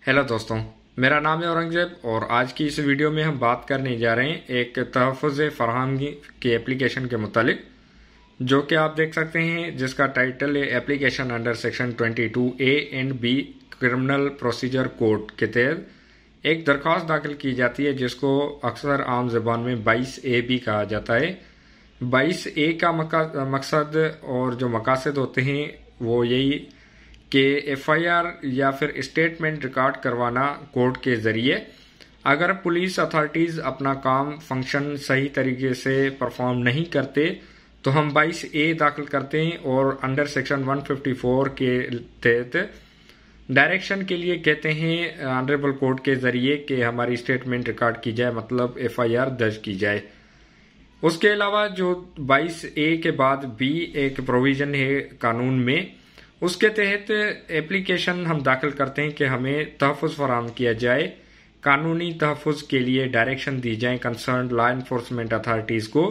Hello दोस्तों, मेरा नाम है औरंगजेब और आज की इस वीडियो में हम बात करने जा रहे हैं एक तहफ़्फ़ुज़ फ़राहमी की एप्लीकेशन के मुतालिक, जो कि आप देख सकते हैं जिसका टाइटल है application under section 22A and B criminal procedure code के तहत एक दरख्वास्त दाखिल की जाती है जिसको अक्सर आम ज़बान में 22A भी कहा जाता है। 22A का मकसद और जो मकासद होते हैं वो यही कि FIR या फिर स्टेटमेंट रिकॉर्ड करवाना कोर्ट के ज़रिए। अगर पुलिस अथॉरिटीज़ अपना काम फंक्शन सही तरीके से परफॉर्म नहीं करते तो हम 22A दाखिल करते हैं और अंडर सेक्शन 154 के तहत डायरेक्शन के लिए कहते हैं ऑनरेबल कोर्ट के ज़रिए कि हमारी स्टेटमेंट रिकॉर्ड की जाए, मतलब FIR दर्ज की जाए। उसके अलावा जो 22A के बाद भी एक प्रोविज़न है कानून में, उसके तहत एप्लीकेशन हम दाखिल करते हैं कि हमें तहफ़्फ़ुज़ फराहम किया जाए, कानूनी तहफ़्फ़ुज़ के लिए डायरेक्शन दी जाए कंसर्न लॉ इन्फोर्समेंट अथॉरिटीज़ को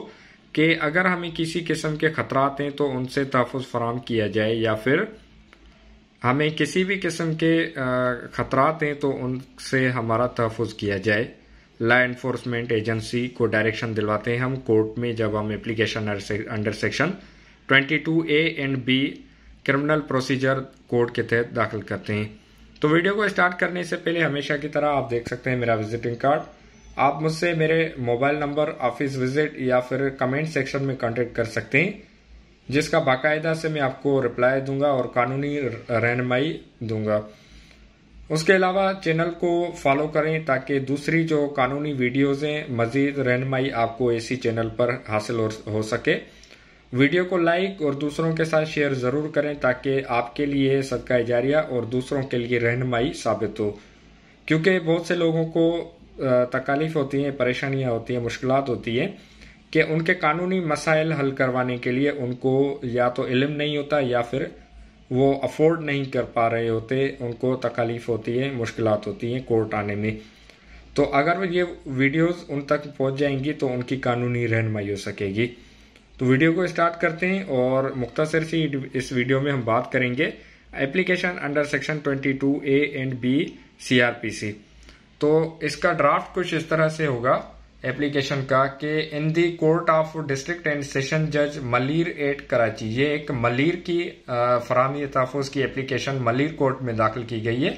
कि अगर हमें किसी किस्म के खतरात हैं तो उनसे तहफ़्फ़ुज़ फराहम किया जाए, या फिर हमें किसी भी किस्म के खतरात हैं तो उनसे हमारा तहफ़्फ़ुज़ किया जाए। लॉ इन्फोर्समेंट एजेंसी को डायरेक्शन दिलवाते हैं हम कोर्ट में जब हम application under section 22A and B criminal procedure code के तहत दाखिल करते हैं। तो वीडियो को स्टार्ट करने से पहले हमेशा की तरह आप देख सकते हैं मेरा विजिटिंग कार्ड। आप मुझसे मेरे मोबाइल नंबर, ऑफिस विजिट या फिर कमेंट सेक्शन में कांटेक्ट कर सकते हैं, जिसका बाकायदा से मैं आपको रिप्लाई दूंगा और कानूनी रहनुमाई दूंगा। उसके अलावा चैनल को फॉलो करें ताकि दूसरी जो कानूनी वीडियोज़ हैं मज़ीद रहनुमाई आपको इसी चैनल पर हासिल हो सके। वीडियो को लाइक और दूसरों के साथ शेयर ज़रूर करें ताकि आपके लिए सदका जारिया और दूसरों के लिए रहनुमाई साबित हो, क्योंकि बहुत से लोगों को तकालीफ होती हैं, परेशानियां होती हैं, मुश्किलात होती हैं कि उनके कानूनी मसाइल हल करवाने के लिए उनको या तो इल्म नहीं होता या फिर वो अफोर्ड नहीं कर पा रहे होते, उनको तकालीफ होती है, मुश्किलात होती हैं कोर्ट आने में। तो अगर ये वीडियोज़ उन तक पहुँच जाएंगी तो उनकी कानूनी रहनुमाई हो सकेगी। तो वीडियो को स्टार्ट करते हैं और मुख्तसर सी इस वीडियो में हम बात करेंगे application under section 22A and B CRPC। तो इसका ड्राफ्ट कुछ इस तरह से होगा एप्लीकेशन का कि in the court of district and session जज मलीर एट कराची, ये एक मलीर की फराहमी तहफ़्फ़ुज़ की एप्लीकेशन मलीर कोर्ट में दाखिल की गई है।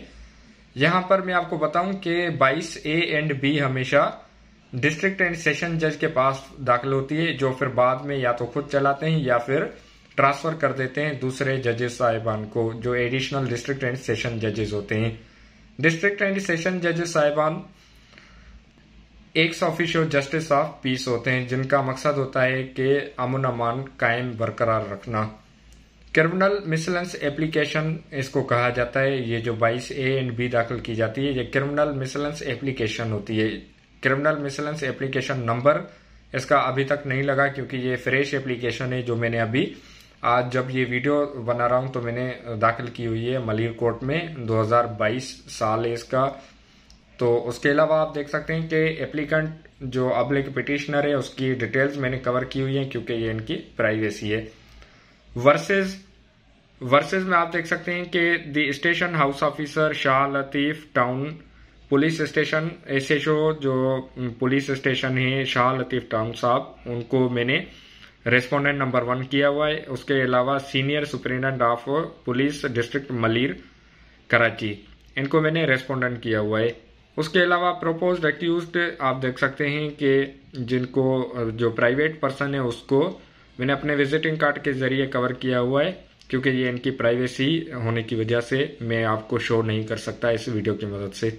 यहाँ पर मैं आपको बताऊं कि 22A एंड बी हमेशा डिस्ट्रिक्ट एंड सेशन जज के पास दाखिल होती है, जो फिर बाद में या तो खुद चलाते हैं या फिर ट्रांसफर कर देते हैं दूसरे जजेस साहिबान को, जो एडिशनल डिस्ट्रिक्ट एंड सेशन जजेस होते हैं। डिस्ट्रिक्ट एंड सेशन जजेस साहिबान ex officio justice of peace होते हैं, जिनका मकसद होता है कि अमन अमान कायम बरकरार रखना। क्रिमिनल मिसलेंस एप्लीकेशन इसको कहा जाता है। ये जो 22A एंड बी दाखिल की जाती है ये क्रिमिनल मिसलेंस एप्लीकेशन होती है। क्रिमिनल मिसलेंस एप्लीकेशन नंबर इसका अभी तक नहीं लगा क्योंकि ये फ्रेश एप्लीकेशन है जो मैंने अभी आज जब ये वीडियो बना रहा हूं तो मैंने दाखिल की हुई है मलीर कोर्ट में। 2022 साल है इसका। तो उसके अलावा आप देख सकते हैं कि एप्लीकेंट जो अब्लिक पिटिशनर है उसकी डिटेल्स मैंने कवर की हुई है क्योंकि ये इनकी प्राइवेसी है। वर्सेस में आप देख सकते हैं कि the station house officer Shah Latif town police station, SHO जो पुलिस स्टेशन है शाह लतीफ टाउन साहब, उनको मैंने रेस्पोंडेंट नंबर 1 किया हुआ है। उसके अलावा senior superintendent of police district Malir Karachi, इनको मैंने रेस्पोंडेंट किया हुआ है। उसके अलावा प्रोपोज्ड एक्यूज्ड आप देख सकते हैं कि जिनको जो प्राइवेट पर्सन है उसको मैंने अपने विजिटिंग कार्ड के जरिए कवर किया हुआ है, क्योंकि ये इनकी प्राइवेसी होने की वजह से मैं आपको शो नहीं कर सकता इस वीडियो की मदद से।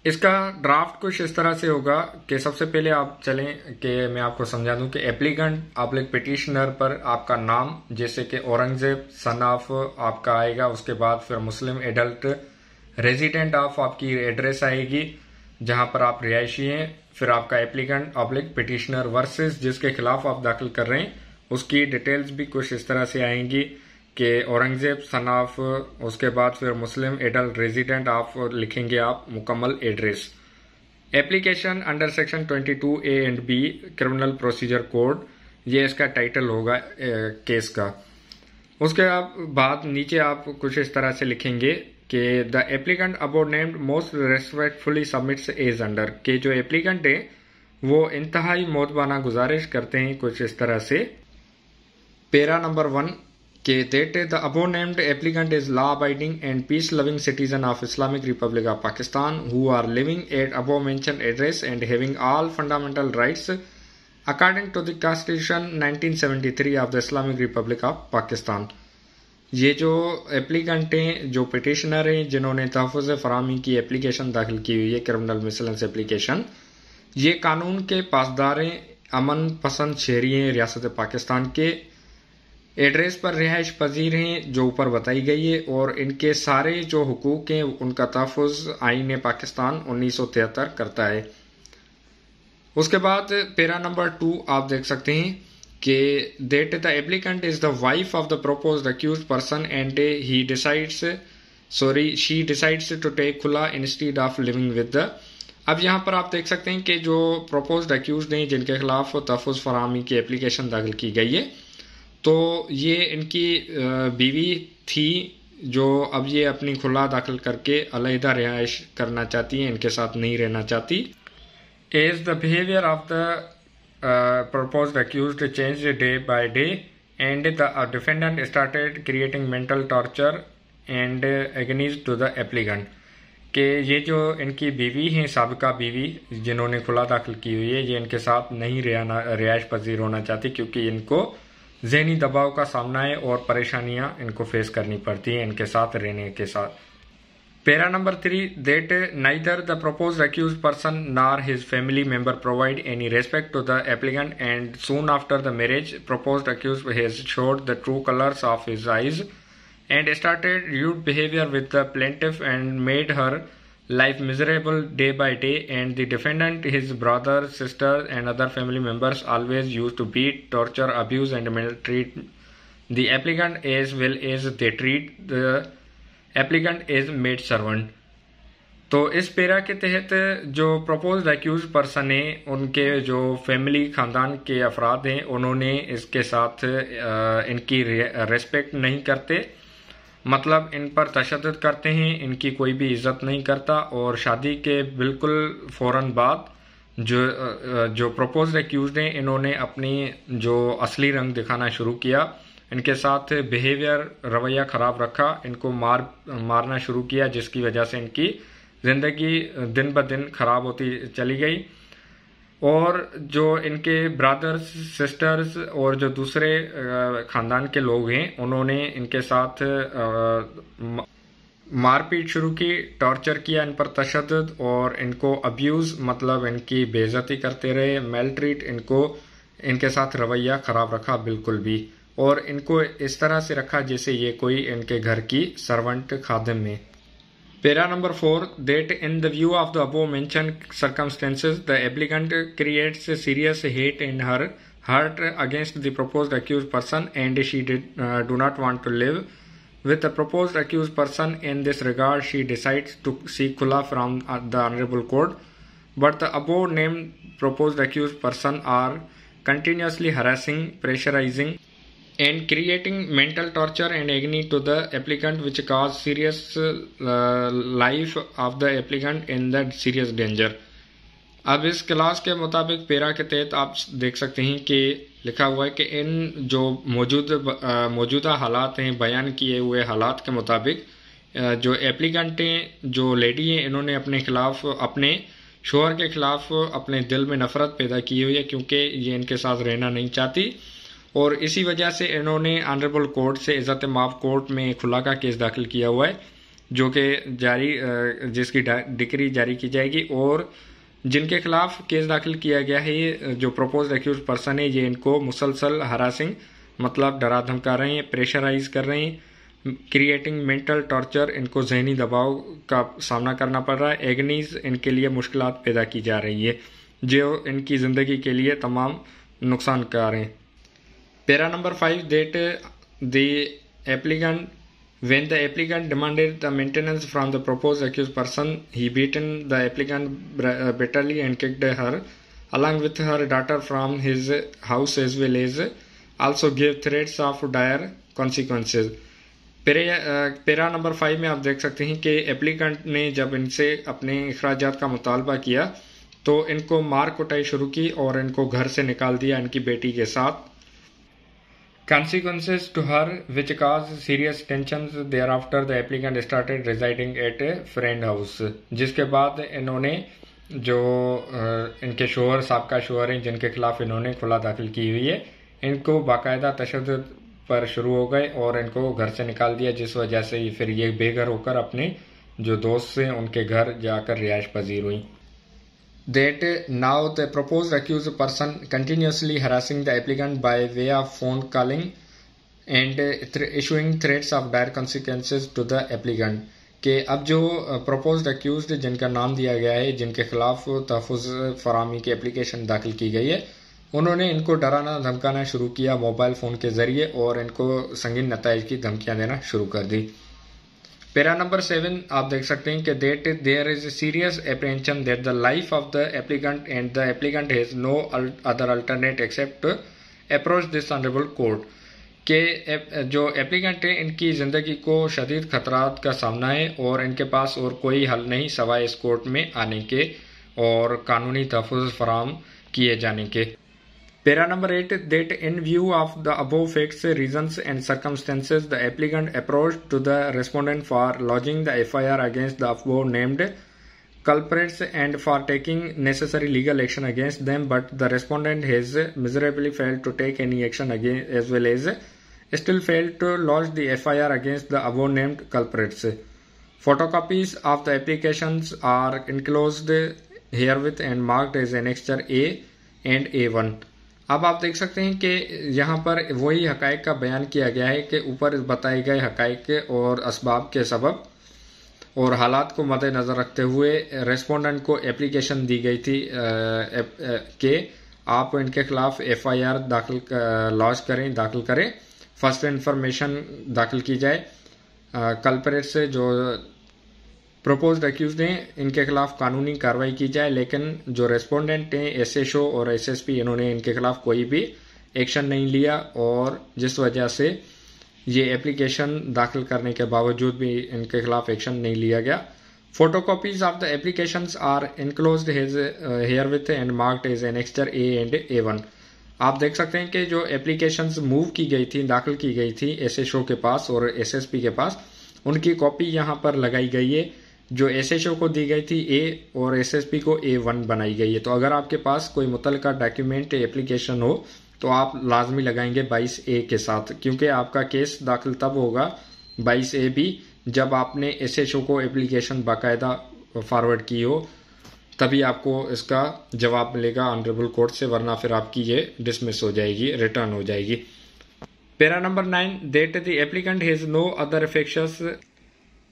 इसका ड्राफ्ट कुछ इस तरह से होगा कि सबसे पहले आप चलें कि मैं आपको समझा दूं कि एप्लीकेंट अब्लिक पिटिशनर पर आपका नाम, जैसे कि औरंगजेब सन ऑफ आपका आएगा, उसके बाद फिर मुस्लिम एडल्ट रेजिडेंट ऑफ आपकी एड्रेस आएगी जहां पर आप रिहायशी हैं, फिर आपका एप्लीकेंट अब्लिक पिटिशनर वर्सेस जिसके खिलाफ आप दाखिल कर रहे हैं उसकी डिटेल्स भी कुछ इस तरह से आएंगी कि औरंगजेब सन ऑफ, उसके बाद फिर मुस्लिम एडल्ट रेजिडेंट ऑफ लिखेंगे आप मुकम्मल address. Application under section 22A and B criminal procedure code, ये इसका टाइटल होगा केस का। उसके बाद नीचे आप कुछ इस तरह से लिखेंगे कि the applicant above named most respectfully submits as under, के जो एप्लीकेंट है वो इंतहाई मोतबाना गुजारिश करते हैं कुछ इस तरह से। पैरा नंबर 1 के that the above named applicant is law abiding and peace loving citizen of Islamic Republic of Pakistan who are living at above mentioned address and having all fundamental rights according to the constitution 1973 of the Islamic Republic of Pakistan. ये जो applicant हैं, जो petitioner हैं, जिन्होंने तहफ़्फ़ुज़ फ़राहमी की application दाखिल की हुई है, क्रिमिनल मिसलेंस एप्लीकेशन, ये कानून के पासदार हैं, अमन पसंद शहरी हैं, रियासत पाकिस्तान के एड्रेस पर रिहाइश पजीर हैं जो ऊपर बताई गई है, और इनके सारे जो हुकूक हैं उनका तहफ़्फ़ुज़ आईन पाकिस्तान 1973 करता है। उसके बाद पैरा नंबर 2 आप देख सकते हैं कि that the applicant is the wife of the proposed accused person and she decides to take khula instead of living with the. अब यहाँ पर आप देख सकते हैं कि जो प्रपोज्ड अक्यूज्ड हैं जिनके खिलाफ तहफ़्फ़ुज़ फ़राहमी की एप्लीकेशन दाखिल की गई है, तो ये इनकी बीवी थी जो अब ये अपनी खुला दाखिल करके अलहदा रिहाइश करना चाहती हैं, इनके साथ नहीं रहना चाहती। As the behaviour of the proposed accused changed day by day and the defendant started creating mental torture and agonies to the applicant, कि ये जो इनकी बीवी हैं, साबिका बीवी जिन्होंने खुला दाखिल की हुई है, ये इनके साथ नहीं रिहाइश पजीर होना चाहती क्योंकि इनको ज़हनी दबाव का सामना है और परेशानियां इनको फेस करनी पड़ती हैं इनके साथ रहने के साथ। Para number 3 that neither the proposed accused person nor his family member provide any respect to the applicant, and soon after the marriage proposed accused has showed the true colors of his eyes and started rude behavior with the plaintiff and made her life miserable day by day, and the defendant, his brother, sister and other family members always used to beat, torture, abuse and maltreat the applicant as well as they treat the applicant is maid servant. तो इस पेरा के तहत जो proposed accused person है, उनके जो family खानदान के अफराद हैं, उन्होंने इसके साथ इनकी रेस्पेक्ट नहीं करते, मतलब इन पर तशद्दुद करते हैं, इनकी कोई भी इज्जत नहीं करता, और शादी के बिल्कुल फौरन बाद जो प्रपोज्ड अक्यूज हैं, इन्होंने अपनी जो असली रंग दिखाना शुरू किया, इनके साथ बिहेवियर रवैया खराब रखा, इनको मारना शुरू किया, जिसकी वजह से इनकी जिंदगी दिन ब दिन खराब होती चली गई। और जो इनके ब्रदर्स, सिस्टर्स और जो दूसरे खानदान के लोग हैं, उन्होंने इनके साथ मारपीट शुरू की, टॉर्चर किया, इन पर तशद्दुद और इनको अब्यूज मतलब इनकी बेइज्जती करते रहे, मेलट्रीट, इनके साथ रवैया खराब रखा बिल्कुल भी, और इनको इस तरह से रखा जैसे ये कोई इनके घर की सर्वेंट खादिम में। Para number 4 that in the view of the above mentioned circumstances the applicant creates serious hate in her heart against the proposed accused person and she do not want to live with the proposed accused person. In this regard she decides to seek khula from the honourable court, but the above named proposed accused person are continuously harassing, pressurising and creating mental torture and agony to the applicant which cause serious life of the applicant in the serious danger। अब इस class के मुताबिक para के तहत आप देख सकते हैं कि लिखा हुआ है कि इन जो मौजूदा हालात हैं, बयान किए हुए हालात के मुताबिक जो एप्लीकेंट हैं, जो लेडी हैं, इन्होंने अपने खिलाफ, अपने शोहर के खिलाफ अपने दिल में नफरत पैदा की हुई है क्योंकि ये इनके साथ रहना नहीं चाहती, और इसी वजह से इन्होंने ऑनरेबल कोर्ट से इज़्ज़त माफ़ कोर्ट में खुला का केस दाखिल किया हुआ है, जो कि जिसकी डिक्री जारी की जाएगी। और जिनके खिलाफ केस दाखिल किया गया है, जो प्रपोज्ड अक्यूज पर्सन है, ये इनको मुसलसल हरासिंग मतलब डरा धमका रहे हैं, प्रेशराइज कर रहे हैं, क्रिएटिंग मेंटल टॉर्चर, इनको जहनी दबाव का सामना करना पड़ रहा है, एगनीज इनके लिए मुश्किलात पैदा की जा रही है जो इनकी ज़िंदगी के लिए तमाम नुकसानकार हैं। Para number 5 that the applicant, when the applicant demanded the maintenance from the proposed accused person, he beaten the applicant bitterly and kicked her along with her daughter from his house as well as also gave threats of dire consequences। पेरा number 5 में आप देख सकते हैं कि applicant ने जब इनसे अपने अखराजात का मुतालबा किया तो इनको मार कुटाई शुरू की और इनको घर से निकाल दिया इनकी बेटी के साथ। Consequences to her which caused serious tensions thereafter the applicant started residing at a friend house, जिसके बाद इन्होंने जो इनके शोहर साबका शोहर हैं जिनके खिलाफ इन्होंने खुला दाखिल की हुई है, इनको बाकायदा तशद्दुद पर शुरू हो गए और इनको घर से निकाल दिया, जिस वजह से फिर ये बेघर होकर अपने जो दोस्त हैं उनके घर जाकर रिहाइश पजीर हुई। That now the proposed accused person continuously harassing the applicant by way of phone calling and issuing threats of dire consequences to the applicant, कि अब जो proposed accused जिनका नाम दिया गया है, जिनके खिलाफ तहफ़्फ़ुज़ फराहमी की एप्लीकेशन दाखिल की गई है, उन्होंने इनको डराना धमकाना शुरू किया मोबाइल फ़ोन के ज़रिए और इनको संगीन नताइज की धमकियाँ देना शुरू कर दी। पेरा नंबर 7 आप देख सकते हैं कि that there is serious apprehension that the life of the applicant and the applicant has no other alternate except approach this honourable court, के जो एप्लीकेंट है इनकी ज़िंदगी को शदीद खतरात का सामना है और इनके पास और कोई हल नहीं सवाए इस कोर्ट में आने के और कानूनी तहफ़्फ़ुज़ फराहम किए जाने के। Para number 8 that in view of the above facts, reasons and circumstances, the applicant approached to the respondent for lodging the FIR against the above named culprits and for taking necessary legal action against them, but the respondent has miserably failed to take any action against, as well as still failed to lodge the FIR against the above named culprits. Photocopies of the applications are enclosed herewith and marked as annexure A and A1. अब आप देख सकते हैं कि यहाँ पर वही हकायक का बयान किया गया है कि ऊपर बताए गए हकायक और असबाब के सबब और हालात को मद्देनज़र रखते हुए रेस्पोंडेंट को एप्लीकेशन दी गई थी कि आप इनके खिलाफ FIR लॉन्च करें, दाखिल करें, फर्स्ट इंफॉर्मेशन दाखिल की जाए, कल्प्रेट से जो प्रोपोज्ड अक्यूज्ड हैं इनके खिलाफ कानूनी कार्रवाई की जाए, लेकिन जो रेस्पोंडेंट हैं SHO और SSP इन्होंने इनके खिलाफ कोई भी एक्शन नहीं लिया और जिस वजह से ये एप्लीकेशन दाखिल करने के बावजूद भी इनके खिलाफ एक्शन नहीं लिया गया। Photocopies of the applications are enclosed herewith and marked as annexure A and A1। आप देख सकते हैं कि जो एप्लीकेशंस मूव की गई थी, दाखिल की गई थी SHO के पास और SSP के पास, उनकी कॉपी यहाँ पर लगाई गई है। जो SHO को दी गई थी A और SSP को A1 बनाई गई है। तो अगर आपके पास कोई मुतलका डॉक्यूमेंट एप्लीकेशन हो तो आप लाजमी लगाएंगे 22A के साथ, क्योंकि आपका केस दाखिल तब होगा 22A भी जब आपने SHO को एप्लीकेशन बाकायदा फॉरवर्ड की हो, तभी आपको इसका जवाब मिलेगा ऑनरेबल कोर्ट से, वरना फिर आपकी ये डिसमिस हो जाएगी, रिटर्न हो जाएगी। Para number 9 that the applicant has no other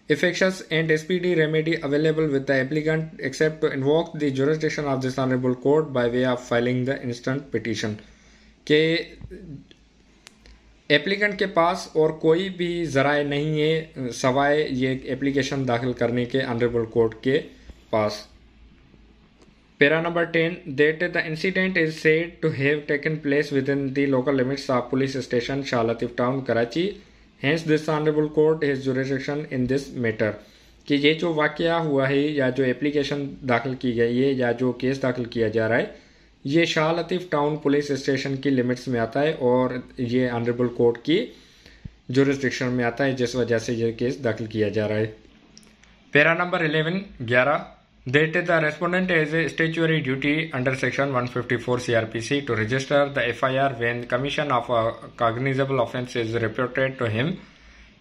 effectuous and speedy remedy available with the applicant except to invoke the jurisdiction of this honorable court by way of filing the instant petition, के applicant के पास और कोई भी जराए नहीं है सवाए ये application दाखिल करने के ऑनरेबल कोर्ट के पास। Para number 10 that the incident is said to have taken place within the local limits of police station Shah Latif town Karachi, Hence this honorable court has jurisdiction in this matter, कि ये जो वाकया हुआ है या जो एप्लीकेशन दाखिल की गई है या जो केस दाखिल किया जा रहा है ये Shah Latif town police station की लिमिट्स में आता है और ये ऑनरेबल कोर्ट की जुरिस्डिक्शन में आता है, जिस वजह से ये केस दाखिल किया जा रहा है। Para number 11 that the respondent has a statutory duty under section 154 CRPC to register the FIR when commission of a cognizable offence is reported to him.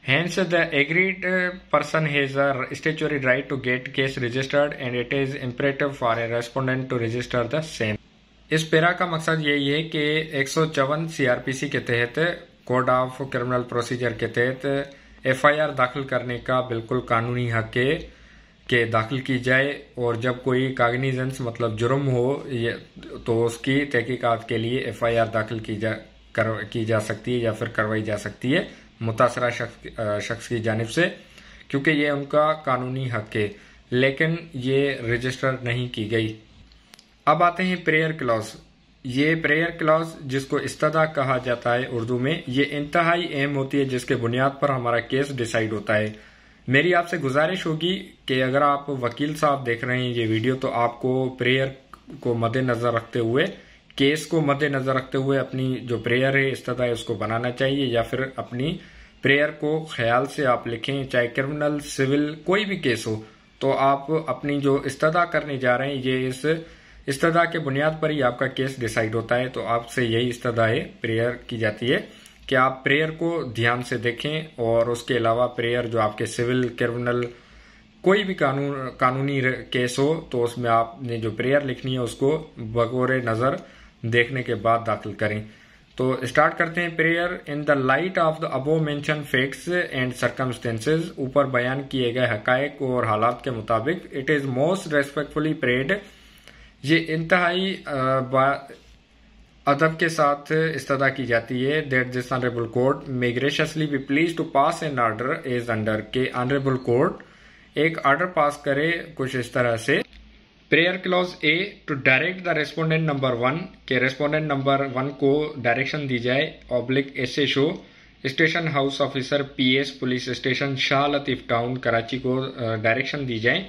Hence the aggrieved person has a statutory right to get case registered and it is imperative for a respondent to register the same. इस para का मकसद यही है कि 154 CRPC के तहत code of criminal procedure के तहत FIR दाखिल करने का बिल्कुल कानूनी हक है के दाखिल की जाए और जब कोई कागनीजेंस मतलब जुर्म हो तो उसकी तहकीकात के लिए FIR दाखिल की जा सकती है या फिर करवाई जा सकती है मुतासरा शख्स की जानिब से, क्योंकि ये उनका कानूनी हक है, लेकिन ये रजिस्टर नहीं की गई। अब आते हैं प्रेयर क्लॉज। ये प्रेयर क्लॉज जिसको इस्तदा कहा जाता है उर्दू में, ये इंतहाई अहम होती है जिसके बुनियाद पर हमारा केस डिसाइड होता है। मेरी आपसे गुजारिश होगी कि अगर आप वकील साहब देख रहे हैं ये वीडियो, तो आपको प्रेयर को मद्देनजर रखते हुए, केस को मद्देनजर रखते हुए अपनी जो प्रेयर है, इस्तदा है, उसको बनाना चाहिए, या फिर अपनी प्रेयर को ख्याल से आप लिखें। चाहे क्रिमिनल, सिविल, कोई भी केस हो, तो आप अपनी जो इस्तदा करने जा रहे हैं, ये इस इस्तदा के बुनियाद पर ही आपका केस डिसाइड होता है। तो आपसे यही इस्तदा है, प्रेयर की जाती है कि आप प्रेयर को ध्यान से देखें, और उसके अलावा प्रेयर जो आपके सिविल, क्रिमिनल, कोई भी कानूनी केस हो, तो उसमें आपने जो प्रेयर लिखनी है उसको बगौर नजर देखने के बाद दाखिल करें। तो स्टार्ट करते हैं। Prayer in the light of the above mention facts and circumstances, ऊपर बयान किए गए हकायक और हालात के मुताबिक, it is most respectfully prayed, ये इंतहाई अदब के साथ इस्तदा की जाती है, that this honourable court may graciously be please to pass an order as under, के ऑनरेबल कोर्ट एक ऑर्डर पास करे कुछ इस तरह से। Prayer clause A, to direct the respondent number 1, के रेस्पोंडेंट नंबर 1 को डायरेक्शन दी जाए, oblique SHO station house officer PS police station Shah Latif town Karachi को डायरेक्शन दी जाए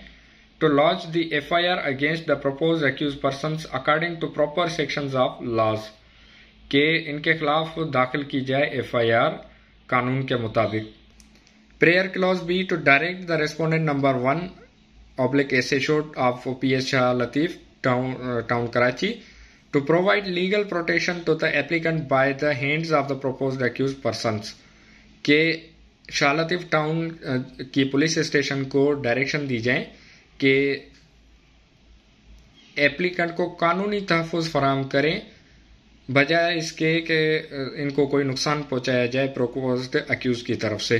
to lodge the FIR against the proposed accused persons according to proper sections of laws, के इनके खिलाफ दाखिल की जाए FIR कानून के मुताबिक। Prayer clause B, to direct the respondent number 1 oblique SHO of PS Shah Latif town Karachi to provide legal protection to the applicant by the hands of the proposed accused persons, के शाह लतीफ टाउन की पुलिस स्टेशन को direction दी जाए कि applicant को कानूनी तहफ़्फ़ुज़ फराहम करें, बजाय इसके कि इनको कोई नुकसान पहुंचाया जाए प्रोपोज्ड अक्यूज की तरफ से।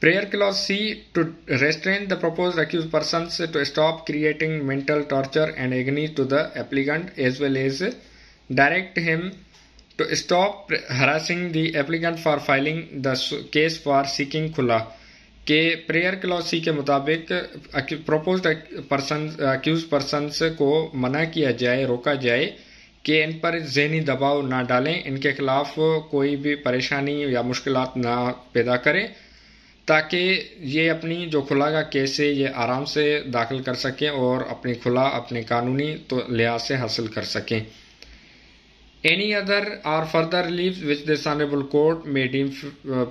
Prayer clause C, to restrain the proposed accused persons to stop creating mental torture and agony to the applicant as well as direct him to stop harassing the applicant for filing the case for seeking खुला, के prayer clause सी के मुताबिक proposed accused persons को मना किया जाए, रोका जाए कि इन पर ज़हनी दबाव ना डालें, इनके खिलाफ कोई भी परेशानी या मुश्किलात ना पैदा करें, ताकि ये अपनी जो खुला का केस है ये आराम से दाखिल कर सकें और अपनी खुला अपने कानूनी तो लिहाज से हासिल कर सकें। Any other or further relief which this honorable court may deem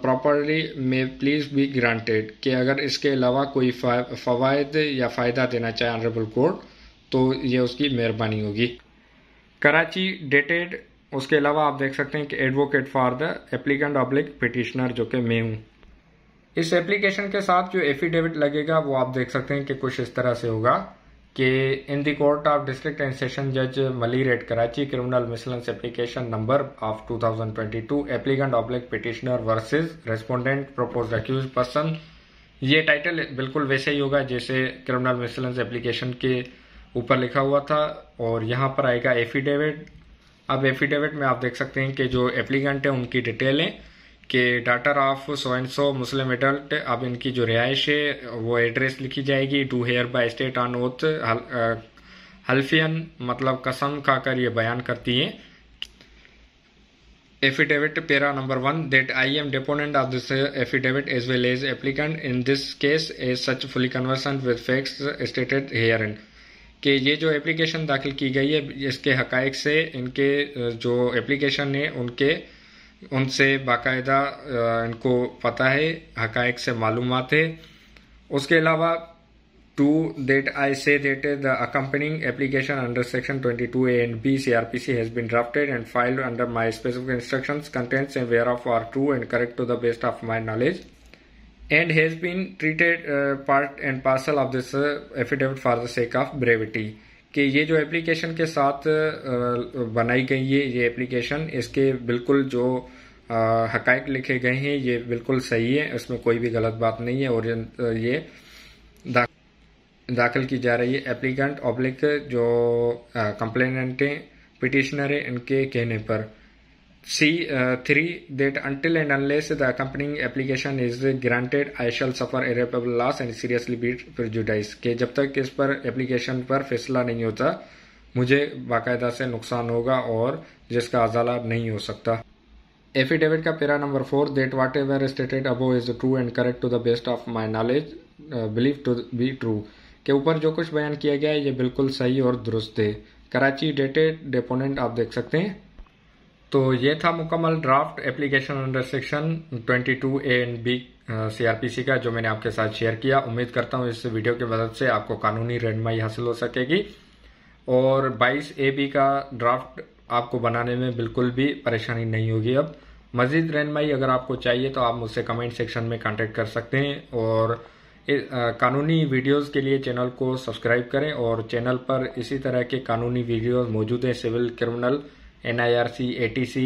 properly may please be granted, कि अगर इसके अलावा कोई फवायद या फ़ायदा देना चाहे ऑनरेबल कोर्ट तो ये उसकी मेहरबानी होगी। कराची डेटेड, उसके अलावा आप देख सकते हैं कि advocate for the applicant oblique petitioner, जो कि मैं हूँ। इस एप्लीकेशन के साथ जो एफिडेविट लगेगा वो आप देख सकते हैं कि कुछ इस तरह से होगा कि in the court of district and session जज Malir Karachi, criminal miscellaneous application number of 2022, applicant oblique petitioner versus respondent proposed accused person. ये टाइटल बिल्कुल वैसे ही होगा जैसे क्रिमिनल मिसलेंस एप्लीकेशन के ऊपर लिखा हुआ था, और यहाँ पर आएगा एफिडेविट। अब एफिडेविट में आप देख सकते हैं कि जो एप्लीकेंट है उनकी डिटेलें, कि daughter of so and so Muslim adult, अब इनकी जो रिहाइश है वो एड्रेस लिखी जाएगी। Do hereby state on oath, हल्फियन मतलब कसम खाकर ये बयान करती है। Affidavit para number 1, that I am deponent of this affidavit as well as applicant in this case as such fully conversant with facts stated herein, कि ये जो एप्लीकेशन दाखिल की गई है इसके हकायक से, इनके जो एप्लीकेशन है उनसे बाकायदा इनको पता है, हकायक से मालूमात है। उसके अलावा to that I say that the accompanying application under section 22A and B CRPC has been drafted and filed under my specific instructions, contents and whereof are true and correct to the best of my knowledge, and has been treated part and parcel of this affidavit for the sake of brevity, कि ये जो application के साथ बनाई गई है ये application, इसके बिल्कुल जो हकायक लिखे गए हैं ये बिल्कुल सही है, इसमें कोई भी गलत बात नहीं है, और ये दाखिल की जा रही है एप्लीकेंट ऑब्लिक जो कंप्लेनेंट है, पिटिशनर है, इनके कहने पर। C3, that until and unless the accompanying application is granted, I shall suffer irreparable loss and seriously be prejudiced, कि जब तक इस पर एप्लीकेशन पर फैसला नहीं होता मुझे बाकायदा से नुकसान होगा और जिसका अजाला नहीं हो सकता। एफिडेविट का para number 4, that whatever stated above is true and correct to the best of my knowledge believe to be true, के ऊपर जो कुछ बयान किया गया है ये बिल्कुल सही और दुरुस्त है। कराची डेटेड डेपोनेंट आप देख सकते हैं। तो ये था मुकम्मल draft application under section 22A and B CRPC का, जो मैंने आपके साथ शेयर किया। उम्मीद करता हूँ इस वीडियो की मदद से आपको कानूनी रहनुमाई हासिल हो सकेगी और 22AB का ड्राफ्ट आपको बनाने में बिल्कुल भी परेशानी नहीं होगी। अब मजीद रहनुमाई अगर आपको चाहिए तो आप मुझसे कमेंट सेक्शन में कांटेक्ट कर सकते हैं और कानूनी वीडियोस के लिए चैनल को सब्सक्राइब करें और चैनल पर इसी तरह के कानूनी वीडियोस मौजूद हैं, सिविल, क्रिमिनल, NIRC, ATC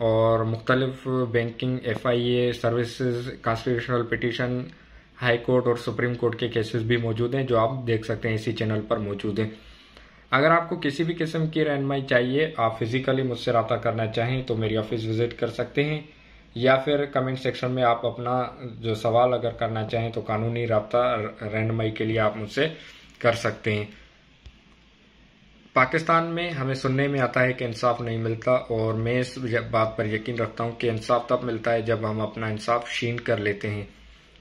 और मुख्तलिफ banking, FIA services, constitutional petition, high court और सुप्रीम कोर्ट के केसेस भी मौजूद हैं जो आप देख सकते हैं इसी चैनल पर मौजूद हैं। अगर आपको किसी भी किस्म की रहनुमाई चाहिए, आप फिजिकली मुझसे रब्ता करना चाहें तो मेरी ऑफिस विजिट कर सकते हैं या फिर कमेंट सेक्शन में आप अपना जो सवाल अगर करना चाहें तो कानूनी रब्ता रहनुमाई के लिए आप मुझसे कर सकते हैं। पाकिस्तान में हमें सुनने में आता है कि इंसाफ नहीं मिलता और मैं इस बात पर यकीन रखता हूं कि इंसाफ तब मिलता है जब हम अपना इंसाफ छीन कर लेते हैं।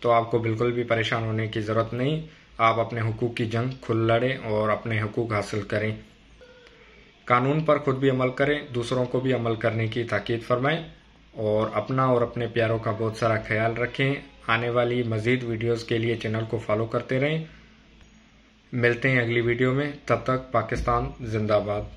तो आपको बिल्कुल भी परेशान होने की ज़रूरत नहीं, आप अपने हुकूक की जंग खुद लड़ें और अपने हुकूक हासिल करें। कानून पर खुद भी अमल करें, दूसरों को भी अमल करने की ताकीद फरमाएं और अपना और अपने प्यारों का बहुत सारा ख्याल रखें। आने वाली मज़ीद वीडियोस के लिए चैनल को फॉलो करते रहें। मिलते हैं अगली वीडियो में, तब तक पाकिस्तान जिंदाबाद।